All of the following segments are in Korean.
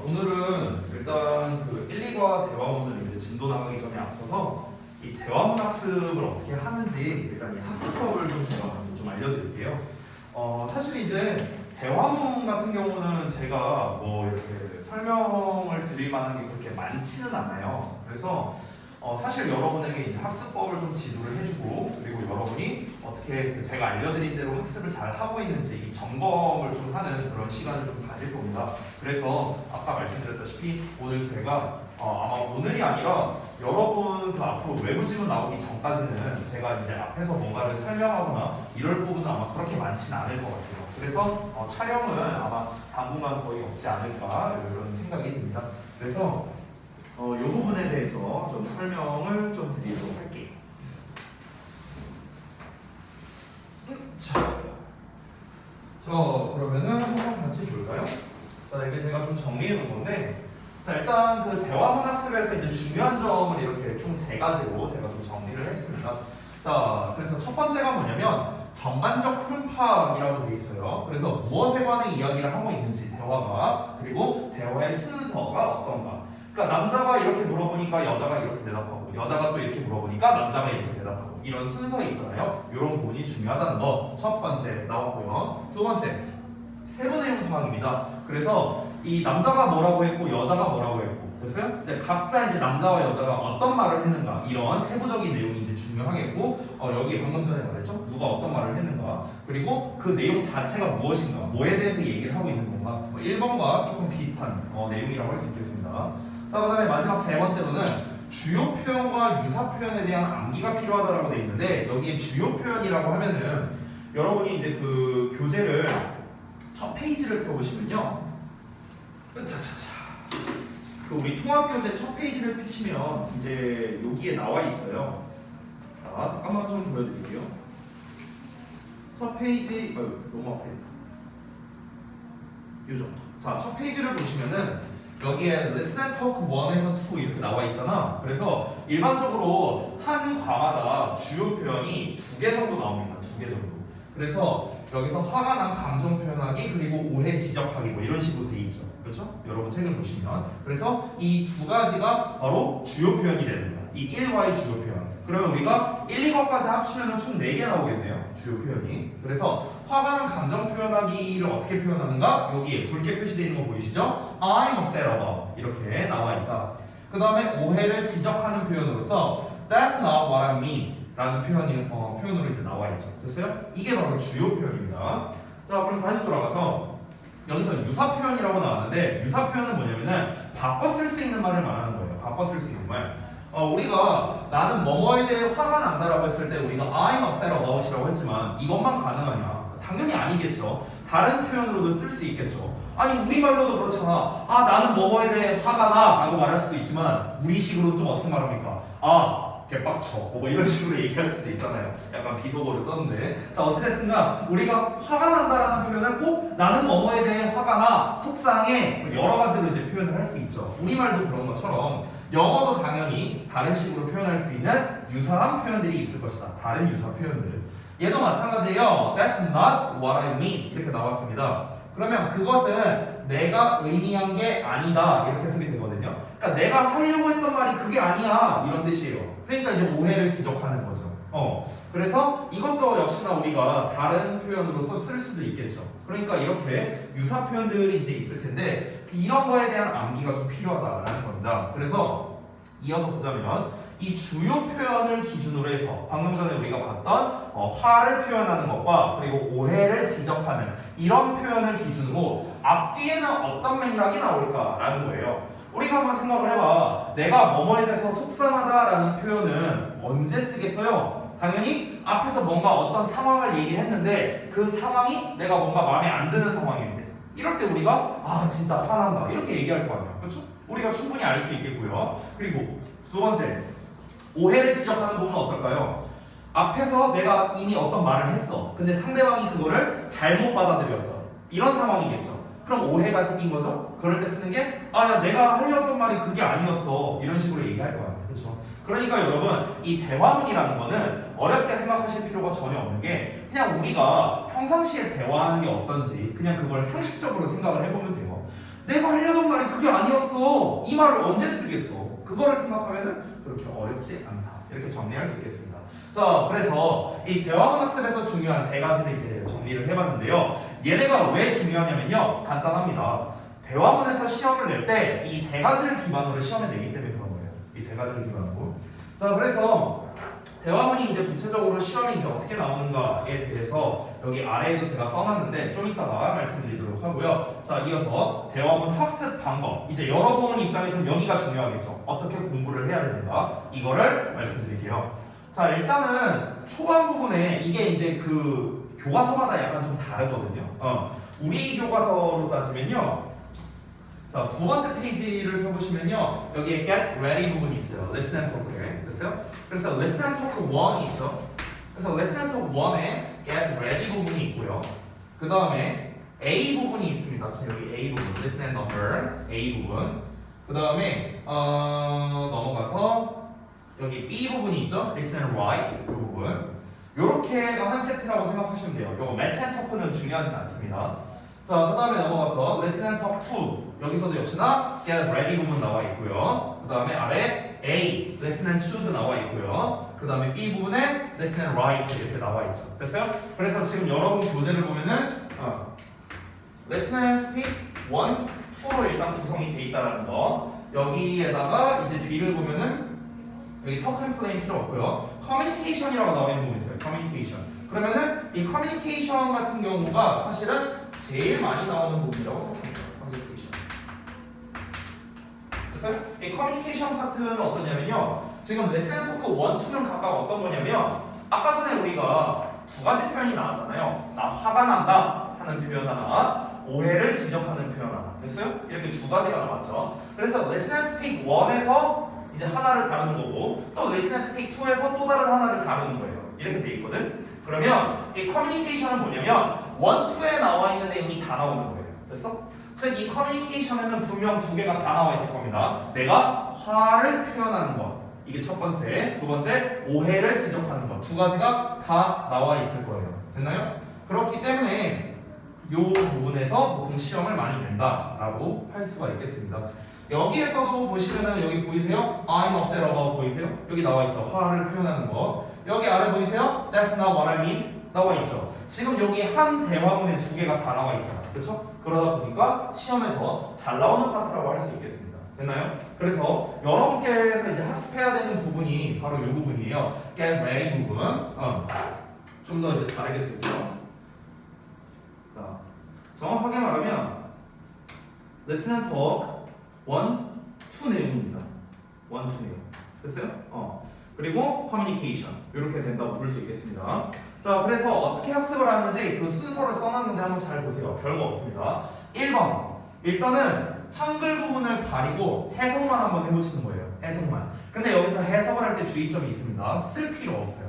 오늘은 일단 그 1, 2과 대화문을 이제 진도 나가기 전에 앞서서 이 대화문 학습을 어떻게 하는지 일단 이 학습법을 좀 제가 먼저 좀 알려드릴게요. 사실 이제 대화문 같은 경우는 제가 뭐 이렇게 설명을 드릴 만한 게 그렇게 많지는 않아요. 그래서 사실 여러분에게 이제 학습법을 좀 지도를 해주고 그리고 여러분이 어떻게 제가 알려드린 대로 학습을 잘 하고 있는지 이 점검을 좀 하는 그런 시간을 좀 가질 겁니다. 그래서 아까 말씀드렸다시피 오늘 제가 아마 오늘이 아니라 여러분 그 앞으로 외부 지문 나오기 전까지는 제가 이제 앞에서 뭔가를 설명하거나 이럴 부분은 아마 그렇게 많지는 않을 것 같아요. 그래서 촬영은 아마 당분간 거의 없지 않을까 이런 생각이 듭니다. 그래서 이 부분에 대해서 좀 설명을 좀 드리도록 할게요. 자, 그러면은 한번 같이 볼까요? 자, 이게 제가 좀 정리해 놓은 건데, 자, 일단 그 대화문 학습에서 이제 중요한 점을 이렇게 총 3가지로 제가 좀 정리를 했습니다. 자, 그래서 첫 번째가 뭐냐면 전반적 흐름 파악이라고 되어 있어요. 그래서 무엇에 관해 이야기를 하고 있는지 대화가, 그리고 대화의 순서가 어떤가. 그러니까 남자가 이렇게 물어보니까 여자가 이렇게 대답하고 여자가 또 이렇게 물어보니까 남자가 이렇게 대답하고 이런 순서 있잖아요. 이런 부분이 중요하다는 거 첫 번째 나왔고요. 두 번째 세부 내용 파악입니다. 그래서 이 남자가 뭐라고 했고 여자가 뭐라고 했고 됐어요? 이제 각자 이제 남자와 여자가 어떤 말을 했는가 이런 세부적인 내용이 이제 중요하겠고 여기 방금 전에 말했죠? 누가 어떤 말을 했는가 그리고 그 내용 자체가 무엇인가 뭐에 대해서 얘기를 하고 있는 건가 1번과 조금 비슷한 내용이라고 할 수 있겠습니다. 자, 그 다음에 마지막 세 번째로는 주요 표현과 유사 표현에 대한 암기가 필요하다라고 되어 있는데 여기에 주요 표현이라고 하면은 여러분이 이제 그 교재를 첫 페이지를 펴보시면요. 그 우리 통합교재 첫 페이지를 펴시면 이제 여기에 나와 있어요. 자, 잠깐만 좀 보여드릴게요. 첫 페이지, 너무 앞에 있다. 요 정도. 자, 첫 페이지를 보시면은 여기에 Listen and Talk 1에서 2 이렇게 나와 있잖아. 그래서 일반적으로 한 과마다 주요 표현이 2개 정도 나옵니다. 2개 정도. 그래서 여기서 화가 난 감정 표현하기 그리고 오해 지적하기 뭐 이런 식으로 돼 있죠. 그렇죠? 여러분 책을 보시면. 그래서 이 2가지가 바로 주요 표현이 되는 거야. 이 1과의 주요 표현. 그러면 우리가 1, 2과까지 합치면 총 4개 나오겠네요. 주요 표현이. 그래서 화가 난 감정 표현하기를 어떻게 표현하는가? 여기에 붉게 표시되어 있는 거 보이시죠? I'm upset about 이렇게 나와 있다. 그 다음에 오해를 지적하는 표현으로서 That's not what I mean 라는 표현으로 이제 나와 있죠. 됐어요? 이게 바로 주요 표현입니다. 자, 그럼 다시 돌아가서 여기서 유사 표현이라고 나왔는데 유사 표현은 뭐냐면은 바꿔 쓸 수 있는 말을 말하는 거예요. 바꿔 쓸 수 있는 말. 우리가 나는 뭐뭐에 대해 화가 난다라고 했을 때 우리가 I'm upset about이라고 했지만 이것만 가능하냐? 당연히 아니겠죠. 다른 표현으로도 쓸 수 있겠죠. 아니 우리말로도 그렇잖아. 나는 뭐뭐에 대해 화가 나 라고 말할 수도 있지만 우리식으로 좀 어떻게 말합니까? 개빡쳐 뭐 이런 식으로 얘기할 수도 있잖아요. 약간 비속어를 썼는데 자 어찌됐든가 우리가 화가 난다라는 표현을 꼭 나는 뭐뭐에 대해 화가 나 속상해 여러 가지로 이제 표현을 할 수 있죠. 우리말도 그런 것처럼 영어도 당연히 다른 식으로 표현할 수 있는 유사한 표현들이 있을 것이다. 다른 유사 표현들 얘도 마찬가지예요. That's not what I mean 이렇게 나왔습니다. 그러면 그것은 내가 의미한 게 아니다 이렇게 해석이 되거든요. 그러니까 내가 하려고 했던 말이 그게 아니야 이런 뜻이에요. 그러니까 이제 오해를 지적하는 거죠. 그래서 이것도 역시나 우리가 다른 표현으로서 쓸 수도 있겠죠. 그러니까 이렇게 유사 표현들이 이제 있을 텐데 이런 거에 대한 암기가 좀 필요하다라는 겁니다. 그래서 이어서 보자면 이 주요 표현을 기준으로 해서 방금 전에 우리가 봤던 화를 표현하는 것과 그리고 오해를 지적하는 이런 표현을 기준으로 앞뒤에는 어떤 맥락이 나올까라는 거예요. 우리가 한번 생각을 해봐. 내가 뭐뭐에 대해서 속상하다라는 표현은 언제 쓰겠어요? 당연히 앞에서 뭔가 어떤 상황을 얘기를 했는데 그 상황이 내가 뭔가 마음에 안 드는 상황인데 이럴 때 우리가 진짜 화난다 이렇게 얘기할 거 아니야. 그렇죠? 우리가 충분히 알 수 있겠고요. 그리고 두 번째 오해를 지적하는 부분은 어떨까요? 앞에서 내가 이미 어떤 말을 했어. 근데 상대방이 그거를 잘못 받아들였어. 이런 상황이겠죠. 그럼 오해가 생긴 거죠? 그럴 때 쓰는 게 야 내가 하려던 말이 그게 아니었어. 이런 식으로 얘기할 거 아니에요. 그렇죠? 그러니까 여러분 이 대화문이라는 거는 어렵게 생각하실 필요가 전혀 없는 게 그냥 우리가 평상시에 대화하는 게 어떤지 그냥 그걸 상식적으로 생각을 해보면 돼요. 내가 하려던 말이 그게 아니었어. 이 말을 언제 쓰겠어? 그거를 생각하면은 그렇게 어렵지 않다. 이렇게 정리할 수 있겠습니다. 자, 그래서 이 대화문 학습에서 중요한 세 가지를 이렇게 정리를 해봤는데요. 얘네가 왜 중요하냐면요. 간단합니다. 대화문에서 시험을 낼 때 이 세 가지를 기반으로 시험을 내기 때문에 그런 거예요. 이 세 가지를 기반으로. 자, 그래서 대화문이 이제 구체적으로 시험이 이제 어떻게 나오는가에 대해서 여기 아래에도 제가 써놨는데 좀 이따가 말씀드리도록 하고요. 자, 이어서 대화문 학습 방법. 이제 여러분 입장에서는 여기가 중요하겠죠. 어떻게 공부를 해야 되는가 이거를 말씀드릴게요. 자, 일단은 초반 부분에 이게 이제 그 교과서마다 약간 좀 다르거든요. 우리 교과서로 따지면요. 자, 두 번째 페이지를 펴보시면요. 여기에 get ready 부분이 있어요. lesson and talk에. 됐어요? 그래서 lesson and talk 1이 있죠. 그래서 lesson and talk 1에 get ready 부분이 있고요. 그 다음에 A 부분이 있습니다. 지금 여기 A 부분, lesson and number A 부분. 그 다음에 넘어가서 여기 B 부분이 있죠. listen and write 이 부분. 요렇게 한 세트라고 생각하시면 돼요. 요거 match and talk는 중요하진 않습니다. 자, 그 다음에 넘어가서 listen and talk 2. 여기서도 역시나 get ready 부분 나와 있고요. 그 다음에 아래 A, listen and choose 나와 있고요. 그 다음에 B 부분에 listen and write 이렇게 나와 있죠. 됐어요? 그래서 지금 여러분 교재를 보면은 listen and speak 1, 2로 일단 구성이 돼 있다라는 거. 여기에다가 이제 뒤를 보면은 여기 talk and play 필요 없고요. communication이라고 나와 있는 부분이 있어요. communication. 그러면은 이 communication 같은 경우가 사실은 제일 많이 나오는 부분이라고 생각합니다. communication. 됐어요? 이 communication 파트는 어떠냐면요. 지금 lesson talk 1, 2는 각각 어떤 거냐면 아까 전에 우리가 두 가지 표현이 나왔잖아요. 나 화가 난다 하는 표현 하나, 오해를 지적하는 표현 하나. 됐어요? 이렇게 두 가지가 나왔죠. 그래서 lesson and speak 1에서 이제 하나를 다루는 거고 또 listen and speak 2에서 또 다른 하나를 다루는 거예요. 이렇게 돼 있거든. 그러면 이 커뮤니케이션은 뭐냐면 1, 2에 나와 있는 내용이 다 나오는 거예요. 됐어? 즉 이 커뮤니케이션에는 분명 두 개가 다 나와 있을 겁니다. 내가 화를 표현하는 것 이게 첫 번째, 두 번째 오해를 지적하는 것 두 가지가 다 나와 있을 거예요. 됐나요? 그렇기 때문에 이 부분에서 보통 시험을 많이 낸다라고 할 수가 있겠습니다. 여기에서도 보시면은 여기 보이세요? I'm upset about 보이세요? 여기 나와 있죠. 화를 표현하는 거. 여기 아래 보이세요? That's not what I mean. 나와 있죠. 지금 여기 한 대화문에 두 개가 다 나와 있잖아. 그렇죠? 그러다 보니까 시험에서 잘 나오는 파트라고 할 수 있겠습니다. 됐나요? 그래서 여러분께서 이제 학습해야 되는 부분이 바로 이 부분이에요. Get ready 부분. 좀 더 이제 다르게 쓸게요. 자, 정확하게 말하면 Listen and talk 1, 2 내용입니다. 1, 2 내용. 됐어요? 그리고 커뮤니케이션 이렇게 된다고 볼 수 있겠습니다. 자, 그래서 어떻게 학습을 하는지 그 순서를 써놨는데 한번 잘 보세요. 별거 없습니다. 1번 일단은 한글 부분을 가리고 해석만 한번 해보시는 거예요. 해석만. 근데 여기서 해석을 할 때 주의점이 있습니다. 쓸 필요 없어요.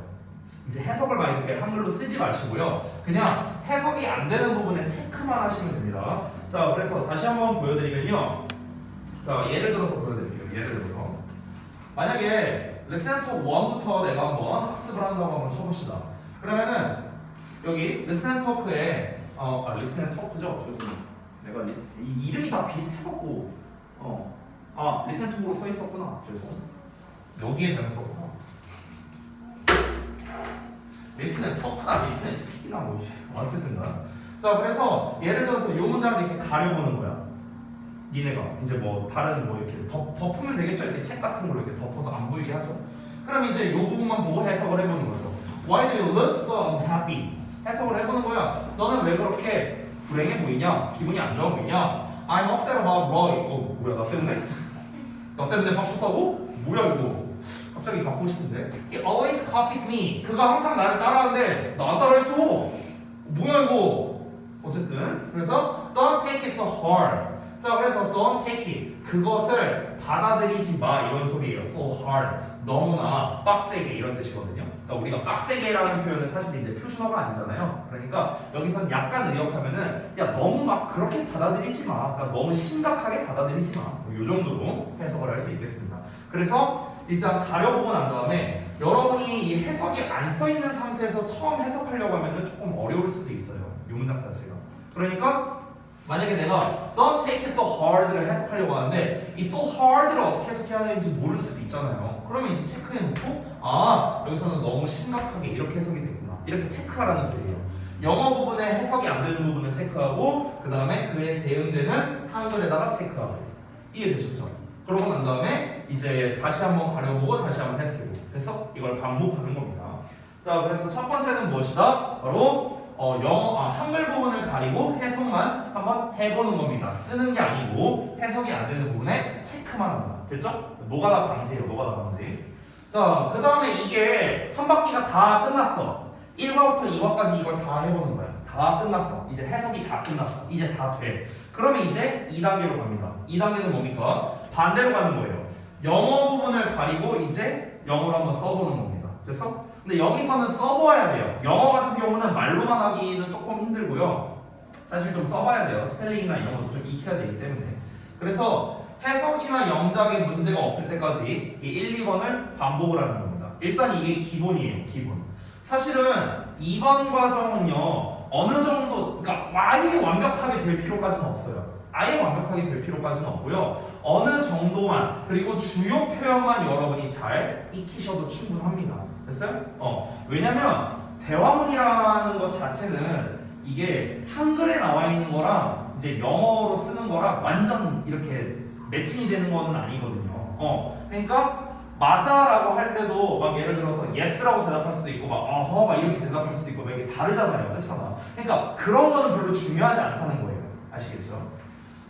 이제 해석을 막 이렇게 한글로 쓰지 마시고요. 그냥 해석이 안 되는 부분에 체크만 하시면 됩니다. 자, 그래서 다시 한번 보여드리면요. 자, 예를 들어서 보여드릴게요. 예를 들어서 만약에 Listen and Talk 1부터 내가 한번 학습을 한다고 한번 쳐봅시다. 그러면은 여기 Listen and Talk에 Listen and Talk죠? 죄송해요. 내가 이 이름이 다 비슷해갖고 Listen and Talk으로 써 있었구나. 죄송. 여기에 잘못 썼구나. Listen and Talk나 Listen and Speak이나 뭐지? 어쨌든가. 자, 그래서 예를 들어서 이 문장을 이렇게 가려보는 거야. 니네가 이제 뭐 다른 뭐 이렇게 덮으면 되겠죠. 이렇게 책 같은 걸로 이렇게 덮어서 안 보이게 하죠. 그럼 이제 이 부분만 보고 해석을 해보는 거죠. Why do you look so unhappy? 해석을 해보는 거야. 너는 왜 그렇게 불행해 보이냐? 기분이 안 좋아 보이냐? I'm upset about Roy. 뭐야, 나 때문에? 나 때문에 빡쳤다고? 뭐야 이거? 갑자기 바꾸고 싶은데. He always copies me. 그가 항상 나를 따라하는데 나 안 따라했어. 뭐야 이거? 어쨌든 그래서 don't take it so hard. 자, 그래서 don't take it. 그것을 받아들이지 마. 이런 소리예요. So hard. 너무나 빡세게 이런 뜻이거든요. 그러니까 우리가 빡세게라는 표현은 사실 이제 표준어가 아니잖아요. 그러니까 여기선 약간 의역하면은 야 너무 막 그렇게 받아들이지 마. 그러니까 너무 심각하게 받아들이지 마. 이 정도로 해석을 할 수 있겠습니다. 그래서 일단 가려보고 난 다음에 여러분이 이 해석이 안 써 있는 상태에서 처음 해석하려고 하면은 조금 어려울 수도 있어요. 이 문장 자체가. 그러니까 만약에 내가 don't take it so hard를 해석하려고 하는데 이 so hard를 어떻게 해석해야 하는지 모를 수도 있잖아요. 그러면 이제 체크해놓고 아 여기서는 너무 심각하게 이렇게 해석이 됐구나 이렇게 체크하라는 소리예요. 영어 부분에 해석이 안 되는 부분을 체크하고 그 다음에 그에 대응되는 한글에다가 체크하고 이해되셨죠? 그러고 난 다음에 이제 다시 한번 가려보고 다시 한번 해석해보고 됐어? 이걸 반복하는 겁니다. 자 그래서 첫 번째는 무엇이다? 바로 한글 부분을 가리고 해석만 한번 해보는 겁니다. 쓰는 게 아니고 해석이 안 되는 부분에 체크만 한다. 됐죠? 노가다 방지예요. 노가다 방지. 자 그 다음에 이게 한 바퀴가 다 끝났어. 1과부터 2과까지 이걸 다 해보는 거야. 다 끝났어. 이제 해석이 다 끝났어. 이제 다 돼. 그러면 이제 2단계로 갑니다. 2단계는 뭡니까? 반대로 가는 거예요. 영어 부분을 가리고 이제 영어로 한번 써보는 겁니다. 됐어? 근데 여기서는 써봐야 돼요. 영어 같은 경우는 말로만 하기는 조금 힘들고요. 사실 좀 써봐야 돼요. 스펠링이나 이런 것도 좀 익혀야 되기 때문에. 그래서 해석이나 영작에 문제가 없을 때까지 이 1, 2번을 반복을 하는 겁니다. 일단 이게 기본이에요. 기본. 사실은 2번 과정은요. 어느 정도 그러니까 아예 완벽하게 될 필요까지는 없어요. 아예 완벽하게 될 필요까지는 없고요. 어느 정도만 그리고 주요 표현만 여러분이 잘 익히셔도 충분합니다. 됐어요? 왜냐면 대화문이라는 것 자체는 이게 한글에 나와 있는 거랑 이제 영어로 쓰는 거랑 완전 이렇게 매칭이 되는 거는 아니거든요. 그러니까 맞아라고 할 때도 막 예를 들어서 yes라고 대답할 수도 있고 막 어허 막 이렇게 대답할 수도 있고 막 이게 다르잖아요. 그렇잖아. 그러니까 그런 거는 별로 중요하지 않다는 거예요. 아시겠죠?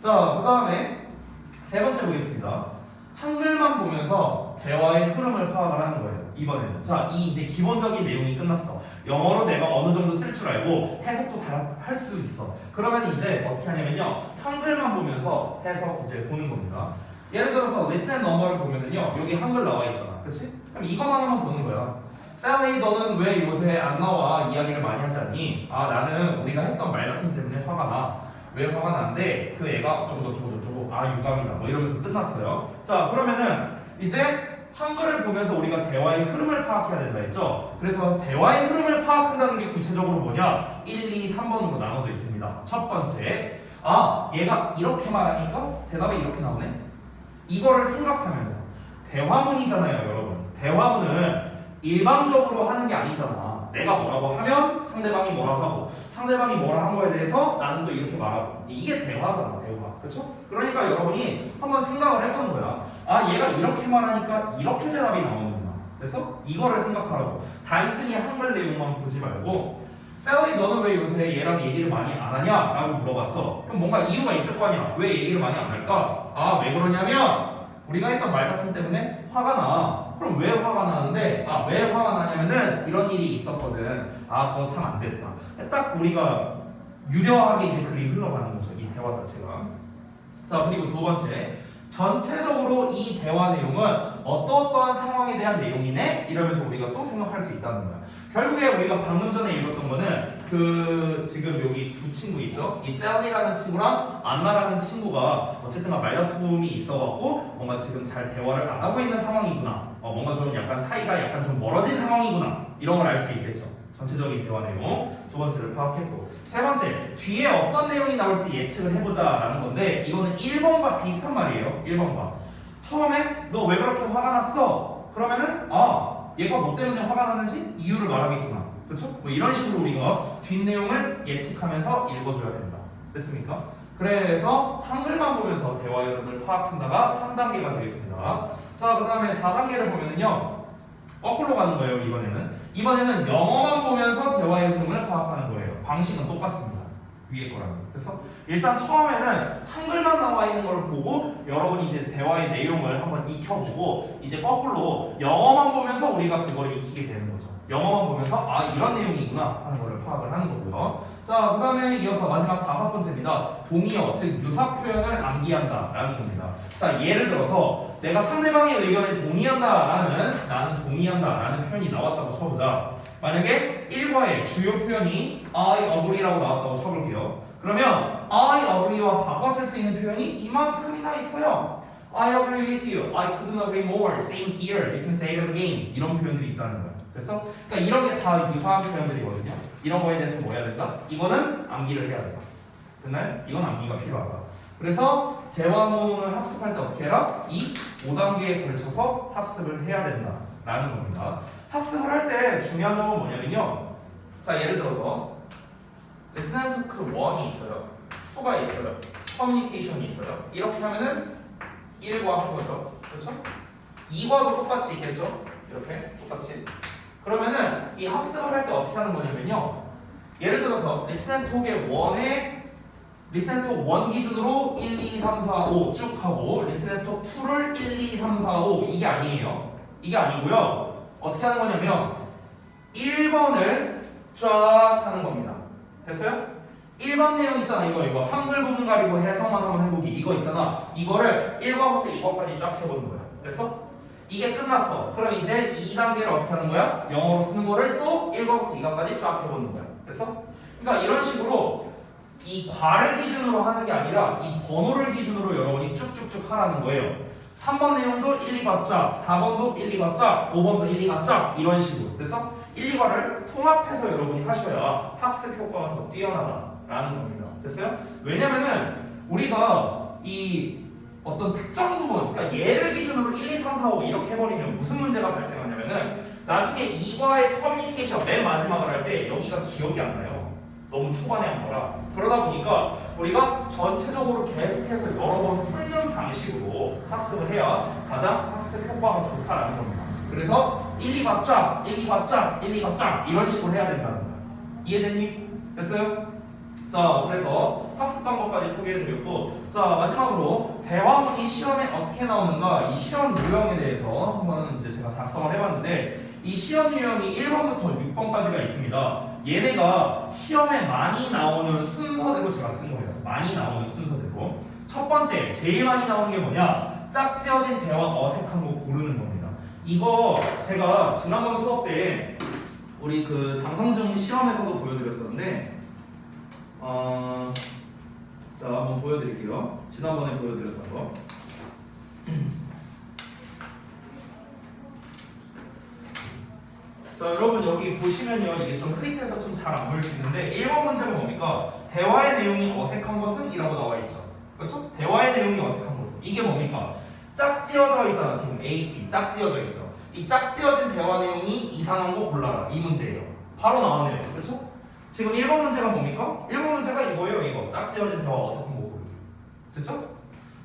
자, 그 다음에 세 번째 보겠습니다. 한글만 보면서 대화의 흐름을 파악을 하는 거예요. 이번에는. 자, 이 이제 기본적인 내용이 끝났어. 영어로 내가 어느 정도 쓸 줄 알고 해석도 다 할 수 있어. 그러면 이제 어떻게 하냐면요. 한글만 보면서 해석 이제 보는 겁니다. 예를 들어서 listen and number를 보면은요. 여기 한글 나와 있잖아. 그치? 그럼 이것만 한번 보는 거야. 셀리 너는 왜 요새 안 나와 이야기를 많이 하지 않니? 아 나는 우리가 했던 말다툼 때문에 화가 나. 왜 화가 나는데 그 애가 어쩌고 아 유감이다 뭐 이러면서 끝났어요. 자 그러면은 이제 한글을 보면서 우리가 대화의 흐름을 파악해야 된다 했죠. 그래서 대화의 흐름을 파악한다는 게 구체적으로 뭐냐 1, 2, 3번으로 나눠져 있습니다. 첫 번째 아 얘가 이렇게 말하니까 대답이 이렇게 나오네. 이거를 생각하면서 대화문이잖아요 여러분. 대화문은 일방적으로 하는 게 아니잖아. 내가 뭐라고 하면 상대방이 뭐라 하고 상대방이 뭐라 한 거에 대해서 나는 또 이렇게 말하고 이게 대화잖아 대화. 그렇죠? 그러니까 여러분이 한번 생각을 해보는 거야. 아 얘가 이렇게 말하니까 이렇게 대답이 나오는구나. 그래서 이거를 생각하라고. 단순히 한글 내용만 보지 말고 셀리 너는 왜 요새 얘랑 얘기를 많이 안 하냐? 라고 물어봤어. 그럼 뭔가 이유가 있을 거 아니야. 왜 얘기를 많이 안 할까? 아 왜 그러냐면 우리가 했던 말다툼 때문에 화가 나. 그럼 왜 화가 나는데? 아 왜 화가 나냐면은 이런 일이 있었거든. 아 그거 참 안 됐다. 딱 우리가 유려하게 이제 글이 흘러가는 거죠. 이 대화 자체가. 자 그리고 두 번째 전체적으로 이 대화 내용은 어떠어떠한 상황에 대한 내용이네? 이러면서 우리가 또 생각할 수 있다는 거야. 결국에 우리가 방금 전에 읽었던 거는 그 지금 여기 두 친구 있죠? 이 셀리라는 친구랑 안나라는 친구가 어쨌든 말다툼이 있어갖고 뭔가 지금 잘 대화를 안 하고 있는 상황이구나. 뭔가 좀 약간 사이가 약간 좀 멀어진 상황이구나. 이런 걸 알 수 있겠죠. 전체적인 대화 내용 두 번째를 파악했고 세 번째 뒤에 어떤 내용이 나올지 예측을 해보자 라는 건데 이거는 1번과 비슷한 말이에요. 1번과 처음에 너 왜 그렇게 화가 났어? 그러면은 얘가 뭐 때문에 화가 났는지 이유를 말하겠구나. 그렇죠? 뭐 이런 식으로 우리가 뒷내용을 예측하면서 읽어줘야 된다. 됐습니까? 그래서 한글만 보면서 대화의 흐름을 파악한다가 3단계가 되겠습니다. 자, 그 다음에 4단계를 보면은요 거꾸로 가는 거예요. 이번에는 영어만 보면서 대화의 흐름을 파악하는 거예요. 방식은 똑같습니다. 위에 거랑. 그래서 일단 처음에는 한글만 나와 있는 걸 보고 여러분이 이제 대화의 내용을 한번 익혀보고 이제 거꾸로 영어만 보면서 우리가 그거를 익히게 되는 거죠. 영어만 보면서 아 이런 내용이구나 하는 거를 파악을 하는 거고요. 자, 그 다음에 이어서 마지막 5번째입니다. 동의어, 즉 유사 표현을 암기한다 라는 겁니다. 자, 예를 들어서 내가 상대방의 의견에 동의한다 나는 동의한다 라는 표현이 나왔다고 쳐보자. 만약에 1과에 주요 표현이 I agree라고 나왔다고 쳐볼게요. 그러면 I agree와 바꿔 쓸 수 있는 표현이 이만큼이나 있어요. I agree with you. I couldn't agree more. Same here. You can say it again. 이런 표현들이 있다는 거예요. 그래서 그러니까 이런 게 다 유사한 표현들이거든요. 이런 거에 대해서 뭐 해야 된다? 이거는 암기를 해야 된다. 됐나요? 이건 암기가 필요하다. 그래서 대화문을 학습할 때 어떻게 해라? 이 5단계에 걸쳐서 학습을 해야 된다라는 겁니다. 학습을 할 때 중요한 점은 뭐냐면요. 자, 예를 들어서 Listen and Talk 1이 있어요. 2가 있어요. 커뮤니케이션이 있어요. 이렇게 하면은 1과 한 거죠. 그렇죠? 2과도 똑같이 있겠죠? 이렇게 똑같이. 그러면은 이 학습을 할 때 어떻게 하는 거냐면요. 예를 들어서 Listen and Talk의 1에 Listen and Talk 1 기준으로 1, 2, 3, 4, 5 쭉 하고 Listen and Talk 2를 1, 2, 3, 4, 5 이게 아니에요. 이게 아니고요. 어떻게 하는 거냐면 1번을 쫙 하는 겁니다. 됐어요? 1번 내용 있잖아. 이거 한글 부분 가리고 해석만 한번 해보기 이거 있잖아. 이거를 1과부터 2과까지 쫙 해보는 거야. 됐어? 이게 끝났어. 그럼 이제 2단계를 어떻게 하는 거야? 영어로 쓰는 거를 또 1과부터 2과까지 쫙 해보는 거야. 됐어? 그러니까 이런 식으로 이 과를 기준으로 하는 게 아니라 이 번호를 기준으로 여러분이 쭉쭉쭉 하라는 거예요. 3번 내용도 1, 2과 쫙, 4번도 1, 2과 쫙, 5번도 1, 2과 쫙 이런 식으로. 됐어? 1, 2과를 통합해서 여러분이 하셔야 학습 효과가 더 뛰어나다라는 겁니다. 됐어요? 왜냐면은 우리가 이 어떤 특정 부분, 그러니까 얘를 기준으로 1, 2, 3, 4, 5 이렇게 해버리면 무슨 문제가 발생하냐면은 나중에 2과의 커뮤니케이션 맨 마지막을 할 때 여기가 기억이 안 나요. 너무 초반에 한 거라. 그러다 보니까 우리가 전체적으로 계속해서 여러 번 훑는 방식으로 학습을 해야 가장 학습 효과가 좋다라는 겁니다. 그래서 1, 2과 쫙, 1, 2과 쫙, 1, 2과 쫙 이런 식으로 해야 된다는 거야. 이해됐니? 됐어요? 자, 그래서 학습 방법까지 소개해드렸고, 자, 마지막으로 대화문이 시험에 어떻게 나오는가 이 시험 유형에 대해서 한번 이제 제가 작성을 해봤는데 이 시험 유형이 1번부터 6번까지가 있습니다. 얘네가 시험에 많이 나오는 순서대로 제가 쓴 거예요. 많이 나오는 순서대로. 첫 번째, 제일 많이 나오는 게 뭐냐? 짝지어진 대화 어색한 거 고르는 겁니다. 이거 제가 지난번 수업 때 우리 그 장성중 시험에서도 보여드렸었는데 자, 한번 보여드릴게요. 지난번에 보여드렸던 거. 자, 여러분 여기 보시면요. 이게 좀 흐릿해서 좀 잘 안 보일 수 있는데 1번 문제가 뭡니까? 대화의 내용이 어색한 것은? 이라고 나와 있죠. 그렇죠? 대화의 내용이 어색한 것은. 이게 뭡니까? 짝지어져 있잖아. 지금 A, B 짝지어져 있죠. 이 짝지어진 대화 내용이 이상한 거 골라라. 이 문제예요. 바로 나왔네요. 그렇죠? 지금 1번 문제가 뭡니까? 1번 문제가 이거예요. 이거 짝지어진 대화 어색한 거 고르기. 됐죠?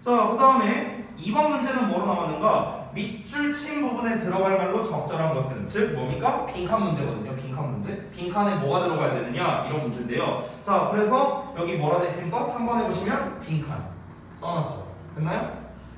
자, 그 다음에 2번 문제는 뭐로 나왔는가? 밑줄 친 부분에 들어갈 말로 적절한 것은, 즉 뭡니까? 빈칸 문제거든요. 빈칸 문제. 빈칸에 뭐가 들어가야 되느냐 이런 문제인데요. 자, 그래서 여기 뭐라 돼 있습니까? 3번에 보시면 빈칸 써놨죠. 됐나요?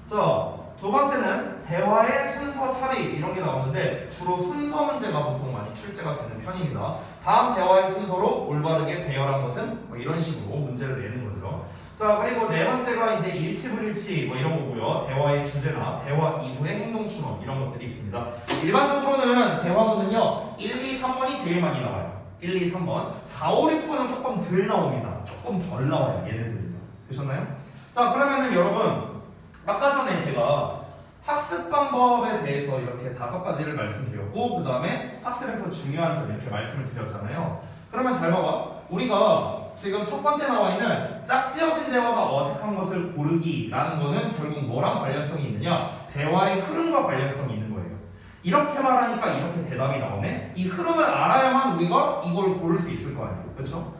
자, 두 번째는 대화의 순서 삽입 이런 게 나오는데 주로 순서 문제가 보통 많이 출제가 되는 편입니다. 다음 대화의 순서로 올바르게 배열한 것은 뭐 이런 식으로 문제를 내는 거죠. 자, 그리고 네 번째가 이제 일치불일치 뭐 이런 거고요. 대화의 주제나 대화 이후의 행동 추론 이런 것들이 있습니다. 일반적으로는 대화문은요 1, 2, 3번이 제일 많이 나와요. 1, 2, 3번 4, 5, 6번은 조금 덜 나옵니다. 조금 덜 나와요. 얘네들은요. 되셨나요? 자, 그러면은 여러분 아까 전에 제가 학습 방법에 대해서 이렇게 5가지를 말씀드렸고 그 다음에 학습에서 중요한 점 이렇게 말씀을 드렸잖아요. 그러면 잘 봐봐. 우리가 지금 첫 번째 나와 있는 짝지어진 대화가 어색한 것을 고르기라는 거는 결국 뭐랑 관련성이 있느냐? 대화의 흐름과 관련성이 있는 거예요. 이렇게 말하니까 이렇게 대답이 나오네. 이 흐름을 알아야만 우리가 이걸 고를 수 있을 거 아니에요. 그렇죠?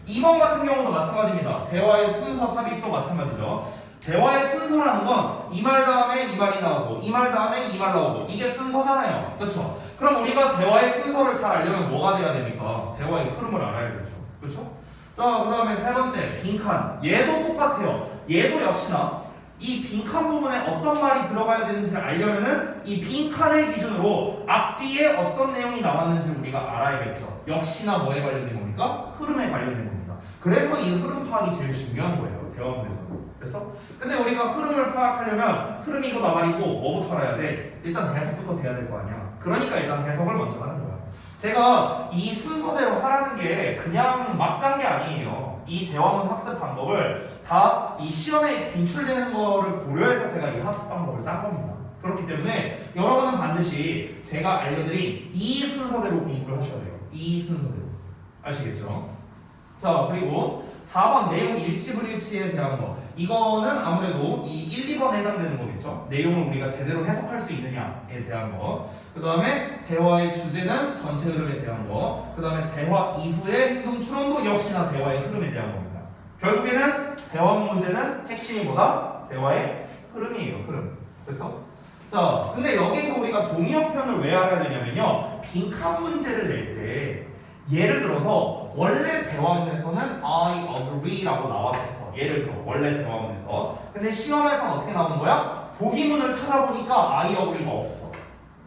2번 같은 경우도 마찬가지입니다. 대화의 순서 삽입도 마찬가지죠. 대화의 순서라는 건 이 말 다음에 이 말이 나오고 이 말 다음에 이 말 나오고 이게 순서잖아요. 그렇죠? 그럼 우리가 대화의 순서를 잘 알려면 뭐가 돼야 됩니까? 대화의 흐름을 알아야겠죠. 그렇죠? 자, 그 다음에 세 번째 빈칸. 얘도 똑같아요. 얘도 역시나 이 빈칸 부분에 어떤 말이 들어가야 되는지를 알려면은 이 빈칸을 기준으로 앞뒤에 어떤 내용이 나왔는지를 우리가 알아야겠죠. 역시나 뭐에 관련된 겁니까? 흐름에 관련된 겁니다. 그래서 이 흐름 파악이 제일 중요한 거예요. 대화문에서는. 됐어? 근데 우리가 흐름을 파악하려면 흐름이 이거 나발이고 뭐부터 알아야 돼? 일단 해석부터 돼야 될 거 아니야. 그러니까 일단 해석을 먼저 하는 거야. 제가 이 순서대로 하라는 게 그냥 막 짠 게 아니에요. 이 대화문 학습 방법을 다 이 시험에 진출되는 거를 고려해서 제가 이 학습 방법을 짠 겁니다. 그렇기 때문에 여러분은 반드시 제가 알려드린 이 순서대로 공부를 하셔야 돼요. 이 순서대로. 아시겠죠? 자, 그리고 4번 내용 일치불일치에 대한 거. 이거는 아무래도 이 1, 2번에 해당되는 거겠죠. 내용을 우리가 제대로 해석할 수 있느냐에 대한 거. 그 다음에 대화의 주제는 전체 흐름에 대한 거. 그 다음에 대화 이후의 행동 추론도 역시나 대화의 흐름에 대한 겁니다. 결국에는 대화 문제는 핵심이 뭐다? 대화의 흐름이에요. 흐름. 됐어? 자, 근데 여기서 우리가 동의어 표현을 왜 알아야 되냐면요. 빈칸 문제를 낼 때 예를 들어서 원래 대화문에서는 I agree라고 나왔었어. 예를 들어 원래 대화문에서. 근데 시험에서는 어떻게 나오는 거야? 보기문을 찾아보니까 I agree가 없어.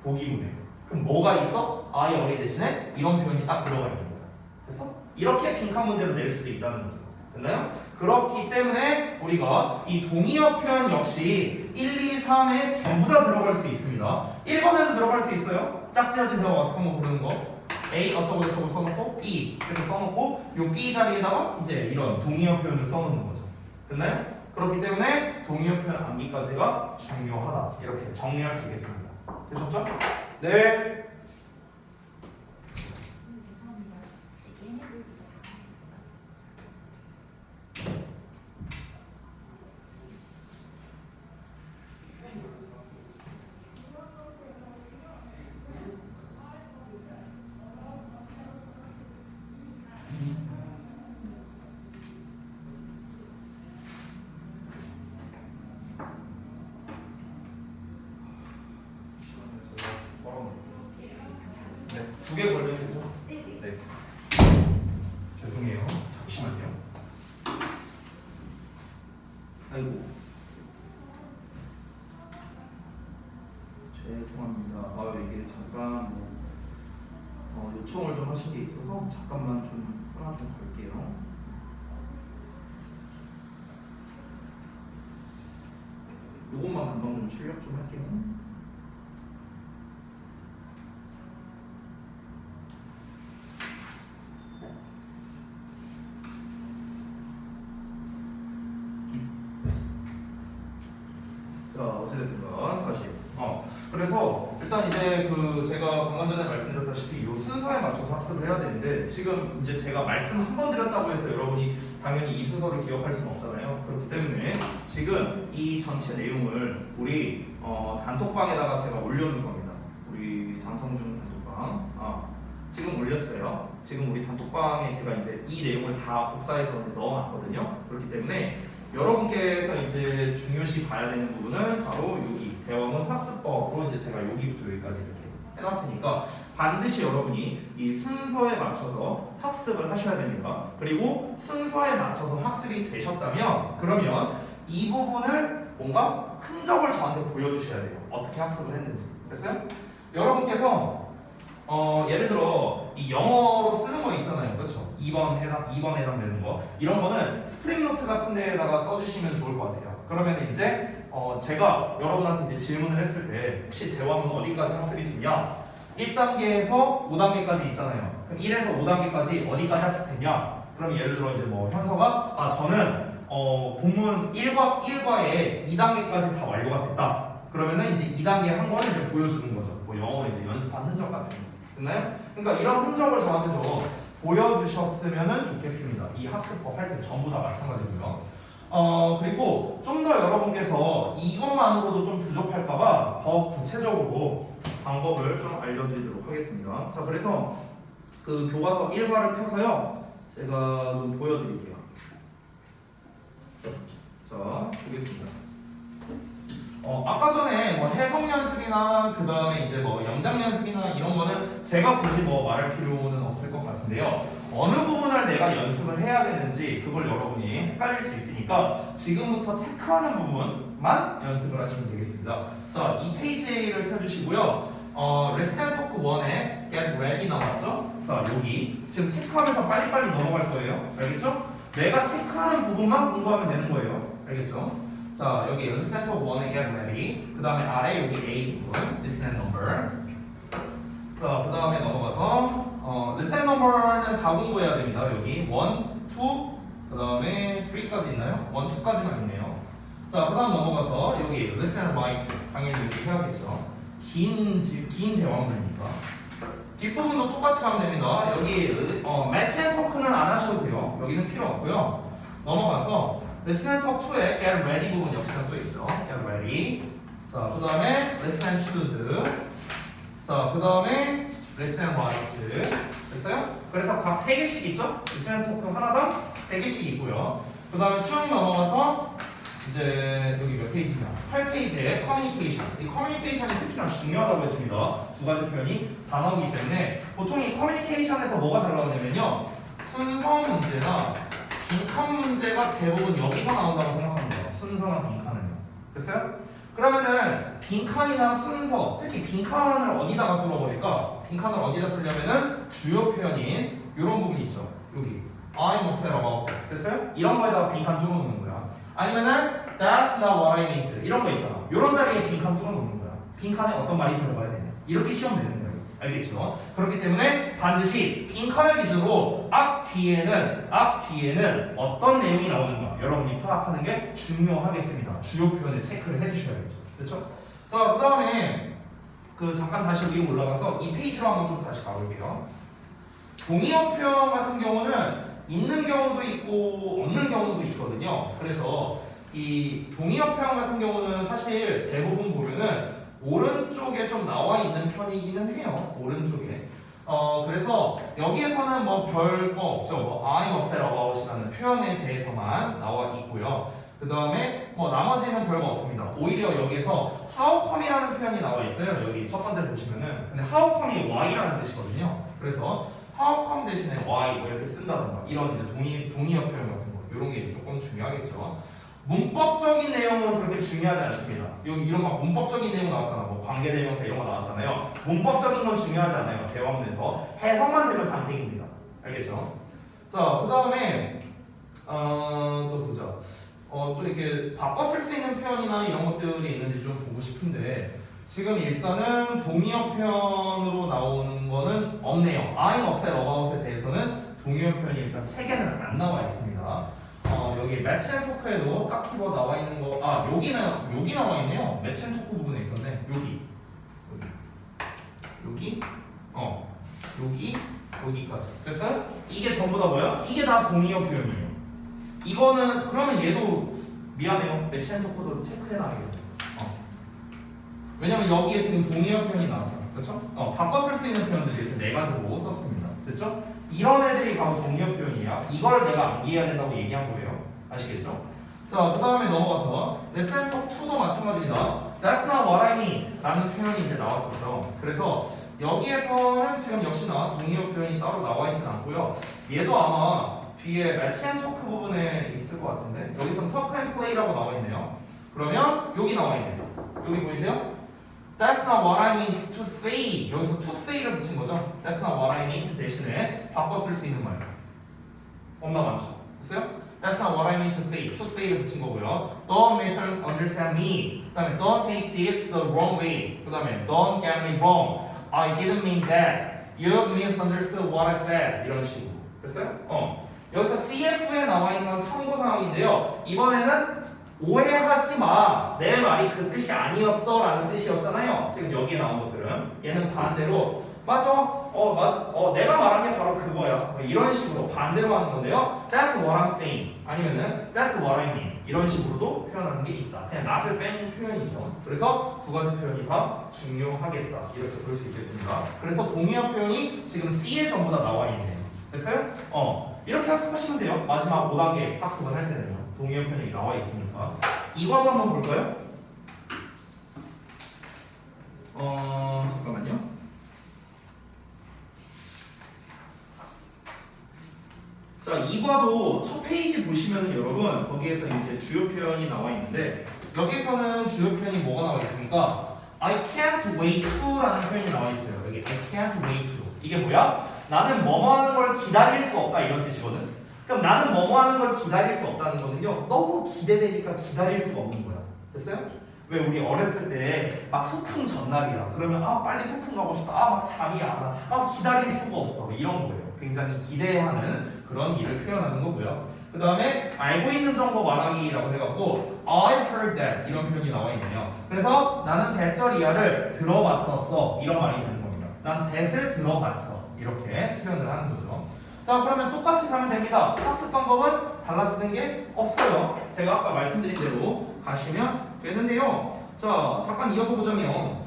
보기문에. 그럼 뭐가 있어? I agree 대신에 이런 표현이 딱 들어가 있는 거야. 됐어? 이렇게 빈칸 문제를 낼 수도 있다는 거죠. 됐나요? 그렇기 때문에 우리가 이 동의어 표현 역시 1, 2, 3에 전부 다 들어갈 수 있습니다. 1번에도 들어갈 수 있어요. 짝지어진 대화 와서 한번 부르는 거. A 어쩌고 저쩌고 써놓고 B 이렇게 써놓고 요 B 자리에다가 이제 이런 동의어 표현을 써놓는 거죠. 됐나요? 그렇기 때문에 동의어 표현 암기까지가 중요하다. 이렇게 정리할 수 있겠습니다. 되셨죠? 네. 두 개 걸리면 되죠? 네. 죄송해요. 잠시만요. 아이고. 죄송합니다. 아, 이게 잠깐 요청을 좀 하신 게 있어서 잠깐만 좀 하나 좀 볼게요. 요것만 금방 좀 출력 좀 할게요. 자, 어찌됐든 다시. 그래서 일단 이제 제가 방금 전에 말씀드렸다시피 이 순서에 맞춰서 학습을 해야 되는데 지금 이제 제가 말씀 한 번 드렸다고 해서 여러분이 당연히 이 순서를 기억할 수는 없잖아요. 그렇기 때문에 지금 이 전체 내용을 우리 단톡방에다가 제가 올려놓을 겁니다. 우리 장성준 단톡방. 지금 올렸어요. 지금 우리 단톡방에 제가 이제 이 내용을 다 복사해서 넣어놨거든요. 그렇기 때문에 여러분께서 이제 중요시 봐야 되는 부분은 바로 여기 대화문 학습법으로 이제 제가 여기부터 여기까지 이렇게 해놨으니까 반드시 여러분이 이 순서에 맞춰서 학습을 하셔야 됩니다. 그리고 순서에 맞춰서 학습이 되셨다면 그러면 이 부분을 뭔가 흔적을 저한테 보여주셔야 돼요. 어떻게 학습을 했는지. 됐어요? 여러분께서 예를 들어 이 영어로 쓰는 거 있잖아요. 그렇죠? 2번에 해당되는 거 이런 거는 스프링노트 같은 데에다가 써주시면 좋을 것 같아요. 그러면 이제 제가 여러분한테 이제 질문을 했을 때 혹시 대화문 어디까지 학습이 됐냐? 1단계에서 5단계까지 있잖아요. 그럼 1에서 5단계까지 어디까지 학습했냐? 그럼 예를 들어 이제 뭐 현서가 저는 본문 1과에 2단계까지 다 완료가 됐다. 그러면은 이제 2단계 한 거를 이제 보여주는 거죠. 뭐 영어로 이제 연습한 흔적 같은 거. 됐나요? 그러니까 이런 흔적을 저한테 좀 보여주셨으면 좋겠습니다. 이 학습법 할 때 전부 다 마찬가지고요. 그리고 좀 더 여러분께서 이것만으로도 좀 부족할까봐 더 구체적으로 방법을 좀 알려드리도록 하겠습니다. 자, 그래서 그 교과서 1과를 펴서요. 제가 좀 보여드릴게요. 자, 보겠습니다. 아까 전에 뭐 해석 연습이나 그 다음에 이제 뭐 영작 연습이나 이런 거는 제가 굳이 뭐 말할 필요는 없을 것 같은데요. 어느 부분을 내가 연습을 해야 되는지 그걸 여러분이 헷갈릴 수 있으니까 지금부터 체크하는 부분만 연습을 하시면 되겠습니다. 자, 이 페이지를 펴주시고요. Listen and Talk 1에 Get Ready 나왔죠? 자, 여기 지금 체크하면서 빨리빨리 넘어갈 거예요. 알겠죠? 내가 체크하는 부분만 공부하면 되는 거예요. 알겠죠? 자, 여기 Listen and Talk 1에 Get Ready. 그 다음에 아래 여기 A 부분 Listen and Number. 자, 그 다음에 넘어가서 Listen and Number는 다 공부해야 됩니다. 여기 1, 2, 그 다음에 3까지 있나요? 1, 2까지만 있네요. 자, 그 다음 넘어가서 여기 Listen and Write 당연히 이렇게 해야겠죠. 긴 대화문이니까. 뒷부분도 똑같이 하면 됩니다. 여기 Match and Talk는 안 하셔도 돼요. 여기는 필요 없고요. 넘어가서 listen and talk 2에 get ready 부분 역시나 또 있죠. get ready. 자, 그 다음에 listen and choose. 자, 그 다음에 listen and write. 됐어요? 그래서 각 3개씩 있죠? listen and talk 하나당 3개씩 있고요. 그 다음에 쭉 넘어가서 이제 여기 몇 페이지냐? 8페이지에 커뮤니케이션. 이 커뮤니케이션이 특히나 중요하다고 했습니다. 두 가지 표현이 다 나오기 때문에 보통 이 커뮤니케이션에서 뭐가 잘 나오냐면요. 순서 문제나 빈칸 문제가 대부분 여기서 나온다고 생각합니다. 순서나 빈칸은요. 됐어요? 그러면은 빈칸이나 순서, 특히 빈칸을 어디다가 뚫어버릴까? 빈칸을 어디다 뚫려면은 주요 표현인 이런 부분 있죠. 여기 I'm upset about. 됐어요? 이런 거에다가 빈칸 뚫어놓는 거야. 아니면은 That's not what I meant. 이런 거 있잖아. 이런 자리에 빈칸 뚫어놓는 거야. 빈칸에 어떤 말이 들어가야 되냐. 이렇게 시험 내는 거예요. 알겠죠? 그렇기 때문에 반드시 빈칸을 기준으로 앞 뒤에는 어떤 내용이 나오는가 여러분이 파악하는 게 중요하겠습니다. 주요 표현을 체크를 해주셔야겠죠. 그렇죠? 자, 그 다음에 잠깐 다시 위로 올라가서 이 페이지로 한번 좀 다시 가볼게요. 동의어 표현 같은 경우는 있는 경우도 있고 없는 경우도 있거든요. 그래서 이 동의어 표현 같은 경우는 사실 대부분 보면은 오른쪽에 좀 나와 있는 편이기는 해요. 오른쪽에. 그래서 여기에서는 뭐 별거 없죠. 뭐 I'm upset about이라는 표현에 대해서만 나와 있고요. 그 다음에 뭐 나머지는 별거 없습니다. 오히려 여기에서 how come이라는 표현이 나와 있어요. 여기 첫 번째 보시면은. 근데 how come이 why라는 뜻이거든요. 그래서 how come 대신에 why 뭐 이렇게 쓴다던가 이런 이제 동의어 표현 같은 거 이런 게 조금 중요하겠죠. 문법적인 내용은 그렇게 중요하지 않습니다. 여기 이런 막 문법적인 내용 나왔잖아. 뭐 관계대명사 이런 거 나왔잖아요. 문법적인 건 중요하지 않아요. 대화문에서 해석만 되면 장땡입니다. 알겠죠? 자, 그 다음에 또 보자. 또 이렇게 바꿔 쓸 수 있는 표현이나 이런 것들이 있는지 좀 보고 싶은데 지금 일단은 동의어 표현으로 나오는 거는 없네요. I'm upset about에 대해서는 동의어 표현이 일단 책에는 안 나와 있습니다. 여기 매치 앤 토크에도 딱히 뭐 나와 있는 거, 여기 나와 있네요. 매치 앤 토크 부분에 있었네. 여기까지. 됐어요? 이게 전부 다 뭐야? 이게 다 동의어 표현이에요. 이거는 그러면 얘도 미안해요. 매치 앤 토크도 체크해놔야겠죠. 왜냐면 여기에 지금 동의어 표현이 나왔잖아. 그렇죠? 바꿔 쓸 수 있는 표현들이 이렇게 4가지로 썼습니다. 됐죠? 이런 애들이 바로 동의어 표현이야. 이걸 내가 암기해야 된다고 얘기한 거예요. 아시겠죠? 자, 그 다음에 넘어가서 Listen and talk 2도 마찬가지입니다. That's not what I mean 라는 표현이 이제 나왔었죠. 그래서 여기에서는 지금 역시나 동의어 표현이 따로 나와 있진 않고요. 얘도 아마 뒤에 match and talk 부분에 있을 것 같은데 여기서는 talk and play라고 나와 있네요. 그러면 여기 나와 있네요. 여기 보이세요? That's not what I mean to say. 여기서 to say를 붙인 거죠. That's not what I mean 대신에 바꿔 쓸 수 있는 말. 없나 많죠? 됐어요? That's not what I mean to say. To say를 붙인 거고요. Don't misunderstand me. 그 다음에 don't take this the wrong way. 그 다음에 don't get me wrong. I didn't mean that. You misunderstood what I said. 이런 식으로. 됐어요? 여기서 CF에 나와 있는 건 참고사항인데요. 이번에는 오해하지 마. 내 말이 그 뜻이 아니었어 라는 뜻이었잖아요. 지금 여기에 나온 것들은. 얘는 반대로 맞아. 내가 말한 게 바로 그거야. 이런 식으로 반대로 하는 건데요. That's what I'm saying. 아니면은 That's what I mean. 이런 식으로도 표현하는 게 있다. 그냥 낫을 빼는 표현이죠. 그래서 두 가지 표현이 다 중요하겠다. 이렇게 볼 수 있겠습니다. 그래서 동의어 표현이 지금 C에 전부 다 나와 있네요. 됐어요? 이렇게 학습하시면 돼요. 마지막 5단계 학습을 할 때는요. 동의어 표현이 나와 있으니까. 이과도 한번 볼까요? 잠깐만요. 자, 이과도 첫 페이지 보시면은 여러분 거기에서 이제 주요 표현이 나와 있는데 여기서는 주요 표현이 뭐가 나와 있습니까? I can't wait to라는 표현이 나와 있어요. 여기 I can't wait to. 이게 뭐야? 나는 뭐뭐 하는 걸 기다릴 수 없다 이런 뜻이거든. 그럼 나는 뭐뭐 하는 걸 기다릴 수 없다는 거는요. 너무 기대되니까 기다릴 수가 없는 거야. 됐어요? 왜 우리 어렸을 때 막 소풍 전날이야. 그러면 빨리 소풍 가고 싶다. 막 잠이 안 와. 기다릴 수가 없어. 이런 거예요. 굉장히 기대하는 그런 일을 표현하는 거고요. 그 다음에 알고 있는 정보 말하기라고 해갖고 I heard that 이런 표현이 나와 있네요. 그래서 나는 대절이야를 들어봤었어. 이런 말이 되는 겁니다. 난 that을 들어봤어. 이렇게 표현을 하는 거죠. 자, 그러면 똑같이 가면 됩니다. 학습 방법은 달라지는 게 없어요. 제가 아까 말씀드린 대로 가시면 되는데요. 자, 잠깐 이어서 보자면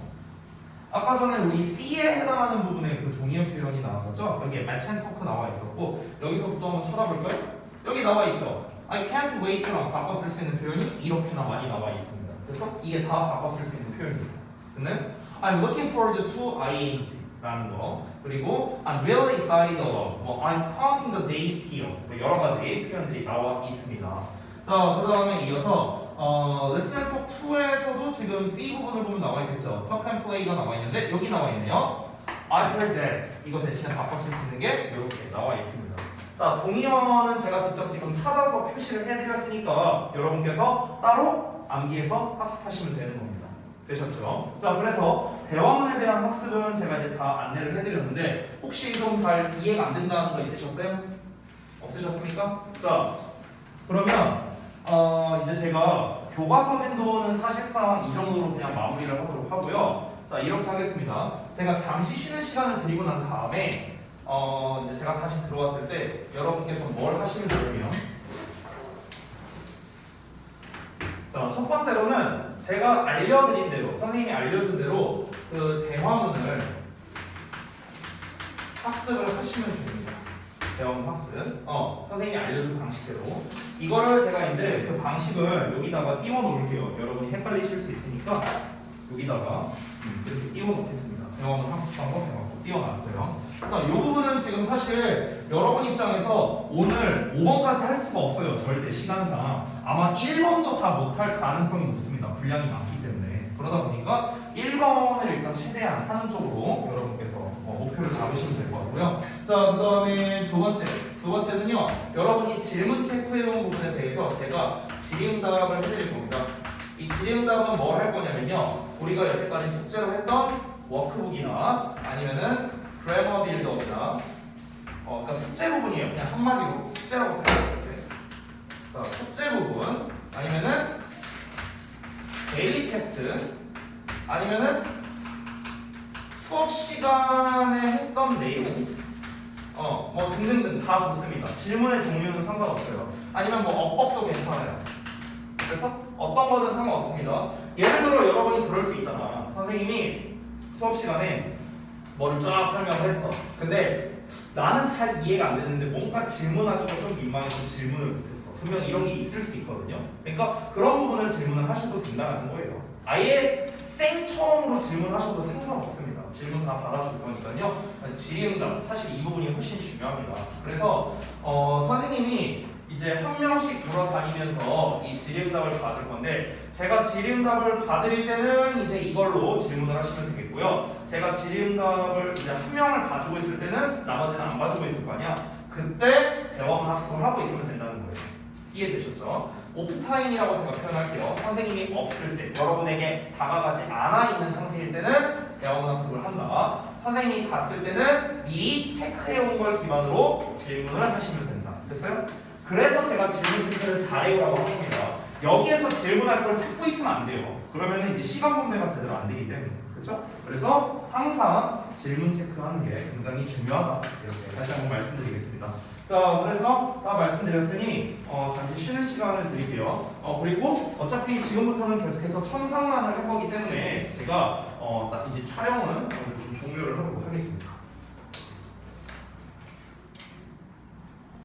아까 전에 우리 C에 해당하는 부분에 그 동의어 표현이 나왔었죠? 여기에 match and talk 나와 있었고 여기서부터 한번 찾아볼까요? 여기 나와 있죠? I can't wait랑 바꿔 쓸 수 있는 표현이 이렇게나 많이 나와 있습니다. 그래서 이게 다 바꿔 쓸 수 있는 표현입니다. 근데 I'm looking forward to ing 라는 거 그리고 I'm really excited about 뭐 I'm counting the days till 뭐 여러 가지 표현들이 나와 있습니다. 자, 그 다음에 이어서 Listen and Talk 2에서도 지금 C 부분을 보면 나와 있겠죠. Talk and Play가 나와 있는데 여기 나와 있네요. I heard that 이거 대신에 바꿔 쓸 수 있는 게 이렇게 나와 있습니다. 자, 동의어는 제가 직접 지금 찾아서 표시를 해드렸으니까 여러분께서 따로 암기해서 학습하시면 되는 겁니다. 되셨죠? 자, 그래서 대화문에 대한 학습은 제가 이제 다 안내를 해드렸는데 혹시 좀 잘 이해가 안 된다는 거 있으셨어요? 없으셨습니까? 자, 그러면 이제 제가 교과서 진도는 사실상 이 정도로 그냥 마무리를 하도록 하고요. 자, 이렇게 하겠습니다. 제가 잠시 쉬는 시간을 드리고 난 다음에 이제 제가 다시 들어왔을 때 여러분께서 뭘 하시면 되냐면 자, 첫 번째로는 제가 알려드린 대로 선생님이 알려준 대로 그 대화문을 학습을 하시면 됩니다. 대화문 학습. 선생님이 알려준 방식대로 이거를 제가 이제 그 방식을 여기다가 띄워 놓을게요. 여러분이 헷갈리실 수 있으니까 여기다가 이렇게 띄워 놓겠습니다. 대화문 학습 방법 해갖고 띄워놨어요. 자, 이 부분은 지금 사실 여러분 입장에서 오늘 5번까지 할 수가 없어요. 절대 시간상 아마 1번도 다 못할 가능성이 높습니다. 분량이 많기 때문에 그러다 보니까 1번을 일단 최대한 하는 쪽으로 여러분께서 목표를 잡으시면 될 것 같고요. 자, 그 다음에 두 번째는요. 여러분이 질문 체크해온 부분에 대해서 제가 질의응답을 해드릴 겁니다. 이 질의응답은 뭘 할 거냐면요. 우리가 여태까지 숙제로 했던 워크북이나 아니면은 그래머 빌더나 그러니까 숙제 부분이에요. 그냥 한마디로 숙제라고 생각해요. 자, 숙제 부분 아니면은 데일리 테스트 아니면은 수업 시간에 했던 내용 뭐 등등등 다 좋습니다. 질문의 종류는 상관없어요. 아니면 뭐 어법도 괜찮아요. 그래서 어떤 거든 상관없습니다. 예를 들어 여러분이 그럴 수 있잖아. 선생님이 수업 시간에 뭐를 쫙 설명을 했어. 근데 나는 잘 이해가 안 됐는데 뭔가 질문하기가 좀 민망해서 질문을 못했어. 분명 이런 게 있을 수 있거든요. 그러니까 그런 부분을 질문을 하셔도 된다는 거예요. 아예 생 처음으로 질문하셔도 상관없습니다. 질문 다 받아줄 거니까요. 질의응답 사실 이 부분이 훨씬 중요합니다. 그래서 선생님이 이제 한 명씩 돌아다니면서 이 질의응답을 받을 건데 제가 질의응답을 받을 때는 이제 이걸로 질문을 하시면 되겠고요. 제가 질의응답을 이제 한 명을 봐주고 있을 때는 나머지는 안 봐주고 있을 거 아니야. 그때 대화문 학습을 하고 있으면 된다는 거예요. 이해되셨죠? 오프타임이라고 제가 표현할게요. 선생님이 없을 때, 여러분에게 다가가지 않아 있는 상태일 때는 대화문 학습을 한다. 선생님이 갔을 때는 미리 체크해온 걸 기반으로 질문을 하시면 된다. 됐어요? 그래서 제가 질문 체크를 잘해요라고 한 겁니다. 여기에서 질문할 걸 찾고 있으면 안 돼요. 그러면 이제 시간 분배가 제대로 안 되기 때문에. 그렇죠? 그래서 항상 질문 체크하는 게 굉장히 중요하다. 이렇게 다시 한번 말씀드리겠습니다. 자, 그래서 다 말씀드렸으니 잠시 쉬는 시간을 드릴게요. 그리고 어차피 지금부터는 계속해서 첨삭만을 할 거기 때문에 제가 이제 촬영은 오늘 좀 종료를 하도록 하겠습니다.